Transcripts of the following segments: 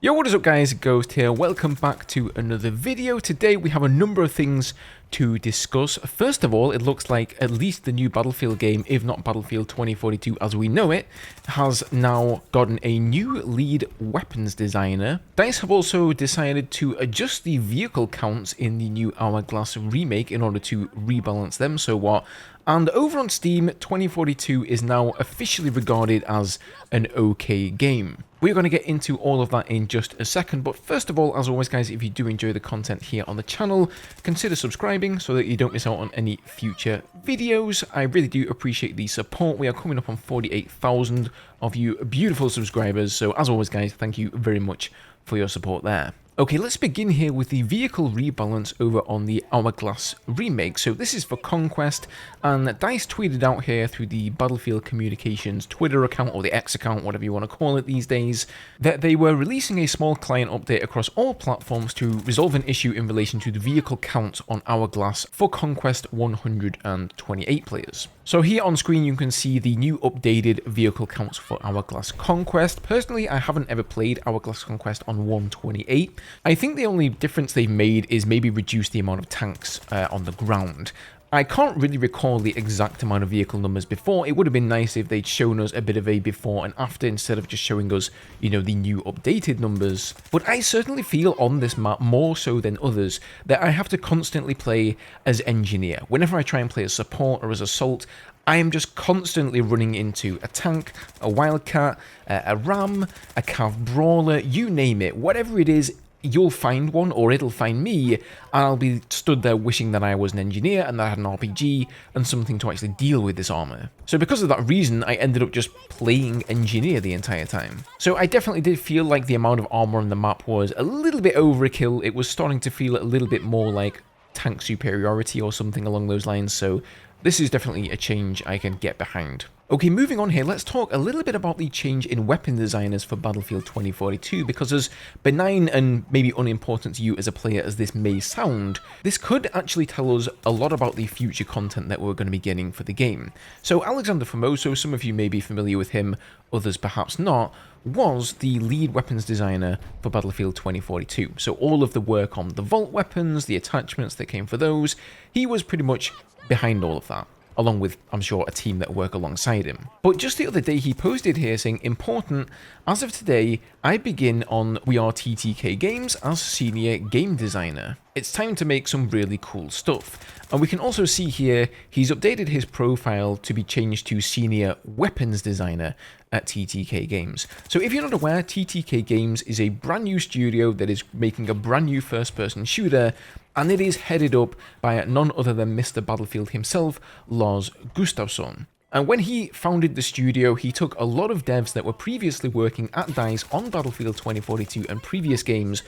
Yo, what is up guys, Ghost here, welcome back to another video. Today we have a number of things to discuss. First of all, it looks like at least the new Battlefield game, if not Battlefield 2042 as we know it, has now gotten a new lead weapons designer. DICE have also decided to adjust the vehicle counts in the new Hourglass remake in order to rebalance them, so what? And over on Steam, 2042 is now officially regarded as an okay game. We're going to get into all of that in just a second, but first of all, as always guys, if you do enjoy the content here on the channel, consider subscribing so that you don't miss out on any future videos. I really do appreciate the support. We are coming up on 48,000 of you beautiful subscribers, so as always guys, thank you very much for your support there. Okay, let's begin here with the vehicle rebalance over on the Hourglass remake. So this is for Conquest, and DICE tweeted out here through the Battlefield Communications Twitter account, or the X account, whatever you want to call it these days, that they were releasing a small client update across all platforms to resolve an issue in relation to the vehicle count on Hourglass for Conquest 128 players. So here on screen you can see the new updated vehicle counts for Hourglass Conquest. Personally, I haven't ever played Hourglass Conquest on 128. I think the only difference they've made is maybe reduce the amount of tanks on the ground. I can't really recall the exact amount of vehicle numbers before. It would have been nice if they'd shown us a bit of a before and after instead of just showing us, you know, the new updated numbers. But I certainly feel on this map, more so than others, that I have to constantly play as engineer. Whenever I try and play as support or as assault, I am just constantly running into a tank, a wildcat, a ram, a cav brawler, you name it. Whatever it is, you'll find one, or it'll find me, and I'll be stood there wishing that I was an engineer and that I had an RPG and something to actually deal with this armor. So because of that reason, I ended up just playing engineer the entire time. So I definitely did feel like the amount of armor on the map was a little bit overkill. It was starting to feel a little bit more like tank superiority or something along those lines, so this is definitely a change I can get behind. Okay, moving on here, let's talk a little bit about the change in weapon designers for Battlefield 2042, because as benign and maybe unimportant to you as a player as this may sound, this could actually tell us a lot about the future content that we're going to be getting for the game. So Alexander Formoso, some of you may be familiar with him, others perhaps not, was the lead weapons designer for Battlefield 2042. So all of the work on the vault weapons, the attachments that came for those, he was pretty much behind all of that, along with, I'm sure, a team that work alongside him. But just the other day he posted here saying, important, as of today, I begin on We Are TTK Games as senior game designer. It's time to make some really cool stuff. And we can also see here, he's updated his profile to be changed to senior weapons designer at TTK Games. So if you're not aware, TTK Games is a brand new studio that is making a brand new first-person shooter, and it is headed up by none other than Mr. Battlefield himself, Lars Gustafsson. And when he founded the studio, he took a lot of devs that were previously working at DICE on Battlefield 2042 and previous games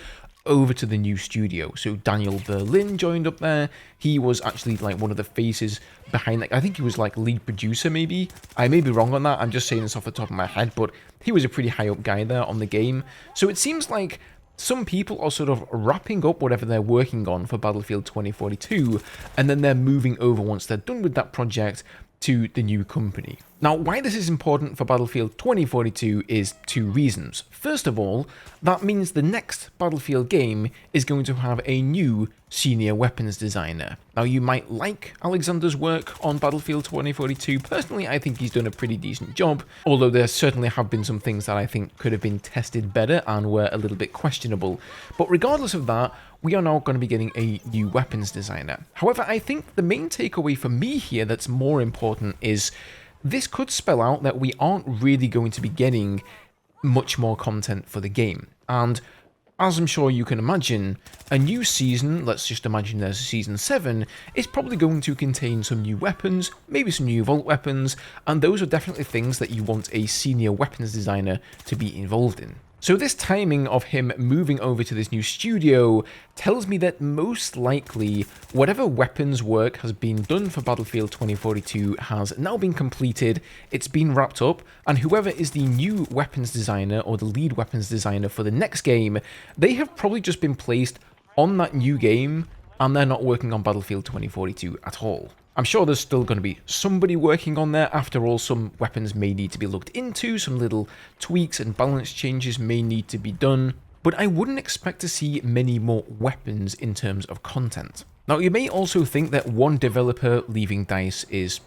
over to the new studio. So Daniel Berlin joined up there. He was actually like one of the faces behind, like, I think he was like lead producer maybe. I may be wrong on that, I'm just saying this off the top of my head, but he was a pretty high up guy there on the game. So it seems like some people are sort of wrapping up whatever they're working on for Battlefield 2042, and then they're moving over once they're done with that project to the new company. Now, why this is important for Battlefield 2042 is two reasons. First of all, that means the next Battlefield game is going to have a new senior weapons designer. Now, you might like Alexander's work on Battlefield 2042. Personally, I think he's done a pretty decent job, although there certainly have been some things that I think could have been tested better and were a little bit questionable. But regardless of that, we are now going to be getting a new weapons designer. However, I think the main takeaway for me here that's more important is this could spell out that we aren't really going to be getting much more content for the game. And as I'm sure you can imagine, a new season, let's just imagine there's a season 7, is probably going to contain some new weapons, maybe some new vault weapons, and those are definitely things that you want a senior weapons designer to be involved in. So this timing of him moving over to this new studio tells me that most likely whatever weapons work has been done for Battlefield 2042 has now been completed, it's been wrapped up, and whoever is the new weapons designer or the lead weapons designer for the next game, they have probably just been placed on that new game and they're not working on Battlefield 2042 at all. I'm sure there's still going to be somebody working on there. After all, some weapons may need to be looked into, some little tweaks and balance changes may need to be done. but I wouldn't expect to see many more weapons in terms of content. Now, you may also think that one developer leaving DICE is,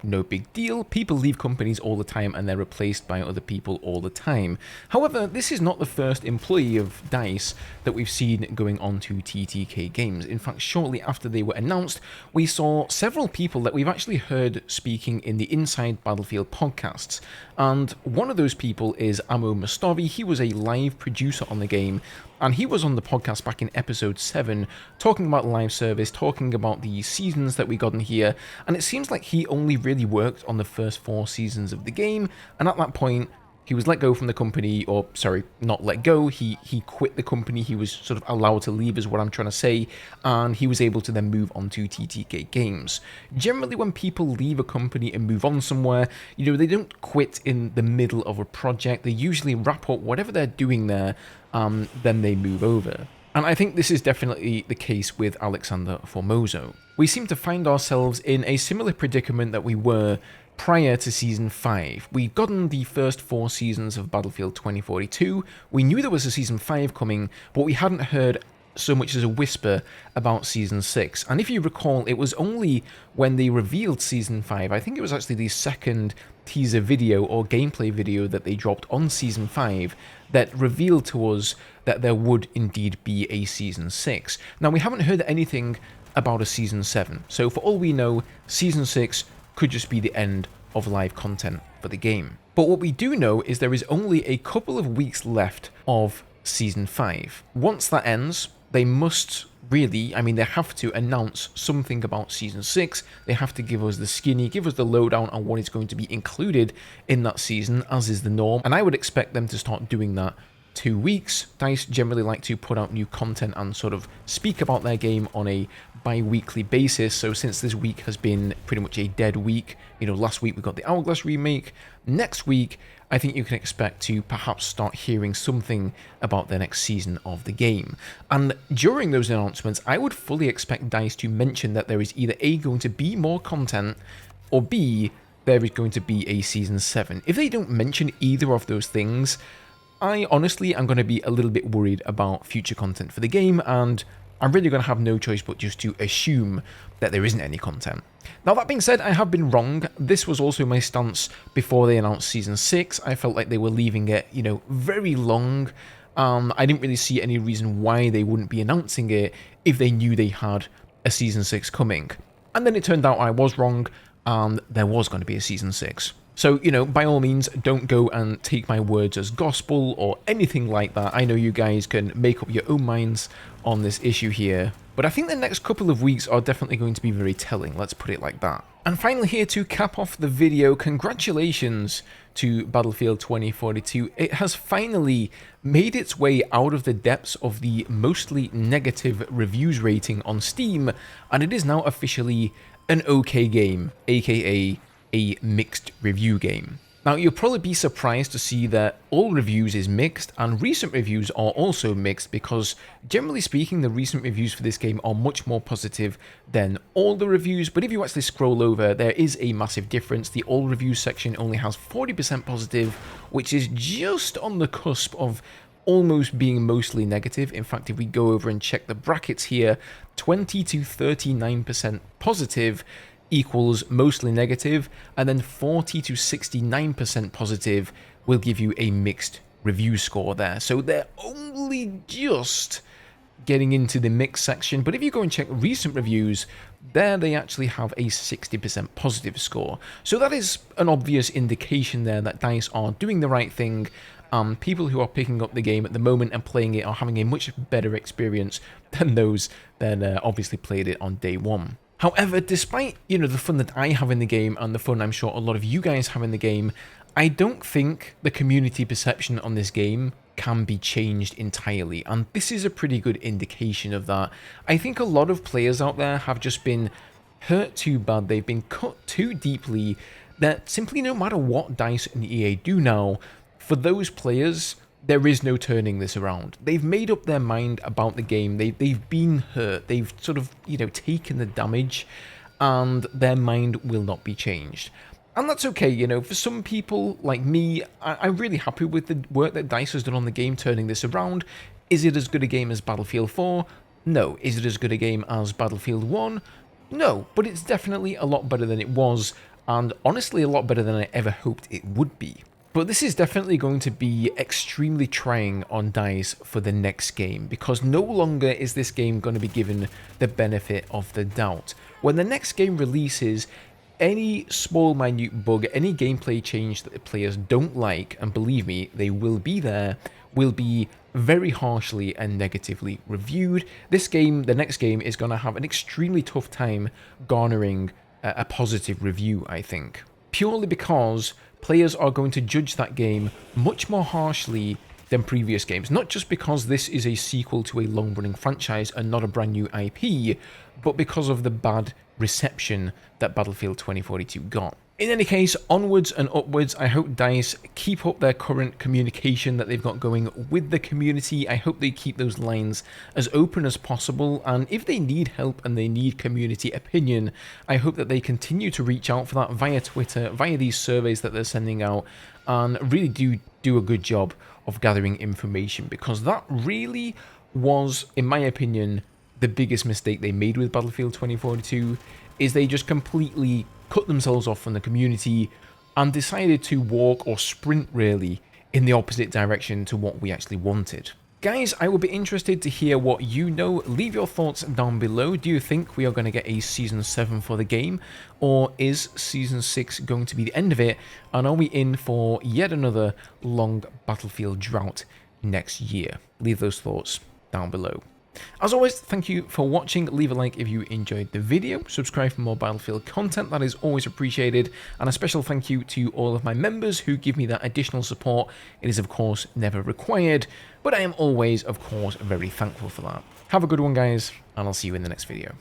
no big deal. People leave companies all the time and they're replaced by other people all the time. However, this is not the first employee of DICE that we've seen going on to TTK Games. In fact, shortly after they were announced, we saw several people that we've actually heard speaking in the Inside Battlefield podcasts. And one of those people is Amo Mustavi. He was a live producer on the game, and he was on the podcast back in episode 7, talking about live service, talking about the seasons that we got in here, and it seems like he only really worked on the first 4 seasons of the game, and at that point, he was let go from the company, or sorry, not let go, he quit the company, he was sort of allowed to leave is what I'm trying to say, and he was able to then move on to TTK Games. Generally, when people leave a company and move on somewhere, they don't quit in the middle of a project, they usually wrap up whatever they're doing there, then they move over. And I think this is definitely the case with Alexander Formoso. We seem to find ourselves in a similar predicament that we were prior to Season 5. We'd gotten the first 4 seasons of Battlefield 2042, we knew there was a Season 5 coming, but we hadn't heard so much as a whisper about Season 6. And if you recall, it was only when they revealed Season 5, I think it was actually the second teaser video or gameplay video that they dropped on Season 5, that revealed to us that there would indeed be a Season 6. Now, we haven't heard anything about a Season 7, so for all we know, Season 6 could just be the end of live content for the game. But what we do know is there is only a couple of weeks left of Season 5. Once that ends, they must really, they have to announce something about Season 6. They have to give us the skinny, give us the lowdown on what is going to be included in that season, as is the norm. And I would expect them to start doing that 2 weeks. DICE generally like to put out new content and sort of speak about their game on a bi-weekly basis, so since this week has been pretty much a dead week, last week we got the Hourglass remake, next week I think you can expect to perhaps start hearing something about the next season of the game. And during those announcements, I would fully expect DICE to mention that there is either A, going to be more content, or B, there is going to be a Season 7. If they don't mention either of those things, I honestly am going to be a little bit worried about future content for the game, and I'm really going to have no choice but just to assume that there isn't any content. Now, that being said, I have been wrong. This was also my stance before they announced Season 6. I felt like they were leaving it, very long. I didn't really see any reason why they wouldn't be announcing it if they knew they had a Season 6 coming. And then it turned out I was wrong, and there was going to be a Season 6. So, by all means, don't go and take my words as gospel or anything like that. I know you guys can make up your own minds on this issue here. But I think the next couple of weeks are definitely going to be very telling, let's put it like that. And finally, here to cap off the video, congratulations to Battlefield 2042. It has finally made its way out of the depths of the mostly negative reviews rating on Steam, and it is now officially an okay game, aka a mixed review game. Now, you'll probably be surprised to see that all reviews is mixed, and recent reviews are also mixed, because generally speaking, the recent reviews for this game are much more positive than all the reviews. But if you actually scroll over, there is a massive difference. The all reviews section only has 40% positive, which is just on the cusp of almost being mostly negative. In fact, if we go over and check the brackets here, 20 to 39% positive equals mostly negative, and then 40 to 69% positive will give you a mixed review score there. So they're only just getting into the mixed section, but if you go and check recent reviews, there they actually have a 60% positive score. So that is an obvious indication there that DICE are doing the right thing. People who are picking up the game at the moment and playing it are having a much better experience than those that obviously played it on day one. However, despite, the fun that I have in the game and the fun I'm sure a lot of you guys have in the game, I don't think the community perception on this game can be changed entirely, and this is a pretty good indication of that. I think a lot of players out there have just been hurt too bad, they've been cut too deeply, that simply no matter what DICE and EA do now, for those players, there is no turning this around. They've made up their mind about the game. They've been hurt. They've sort of, taken the damage, and their mind will not be changed. And that's okay, for some people like me, I'm really happy with the work that DICE has done on the game, turning this around. Is it as good a game as Battlefield 4? No. Is it as good a game as Battlefield 1? No, but it's definitely a lot better than it was, and honestly a lot better than I ever hoped it would be. But this is definitely going to be extremely trying on DICE for the next game, because no longer is this game going to be given the benefit of the doubt. When the next game releases, any small minute bug, any gameplay change that the players don't like, and believe me, they will be there, will be very harshly and negatively reviewed. This game, the next game, is going to have an extremely tough time garnering a positive review, I think. Purely because players are going to judge that game much more harshly than previous games. Not just because this is a sequel to a long-running franchise and not a brand new IP, but because of the bad reception that Battlefield 2042 got. In any case, onwards and upwards. I hope DICE keep up their current communication that they've got going with the community. I hope they keep those lines as open as possible, and if they need help and they need community opinion, I hope that they continue to reach out for that via Twitter, via these surveys that they're sending out, and really do a good job of gathering information, because that really was, in my opinion, the biggest mistake they made with Battlefield 2042, is they just completely cut themselves off from the community and decided to walk or sprint really in the opposite direction to what we actually wanted. Guys, I would be interested to hear what you know. Leave your thoughts down below. Do you think we are going to get a Season 7 for the game? Or is Season 6 going to be the end of it? And are we in for yet another long Battlefield drought next year? Leave those thoughts down below. As always, thank you for watching. Leave a like if you enjoyed the video. Subscribe for more Battlefield content. That is always appreciated. And a special thank you to all of my members who give me that additional support. It is, of course, never required, but I am always, of course, very thankful for that. Have a good one, guys, and I'll see you in the next video.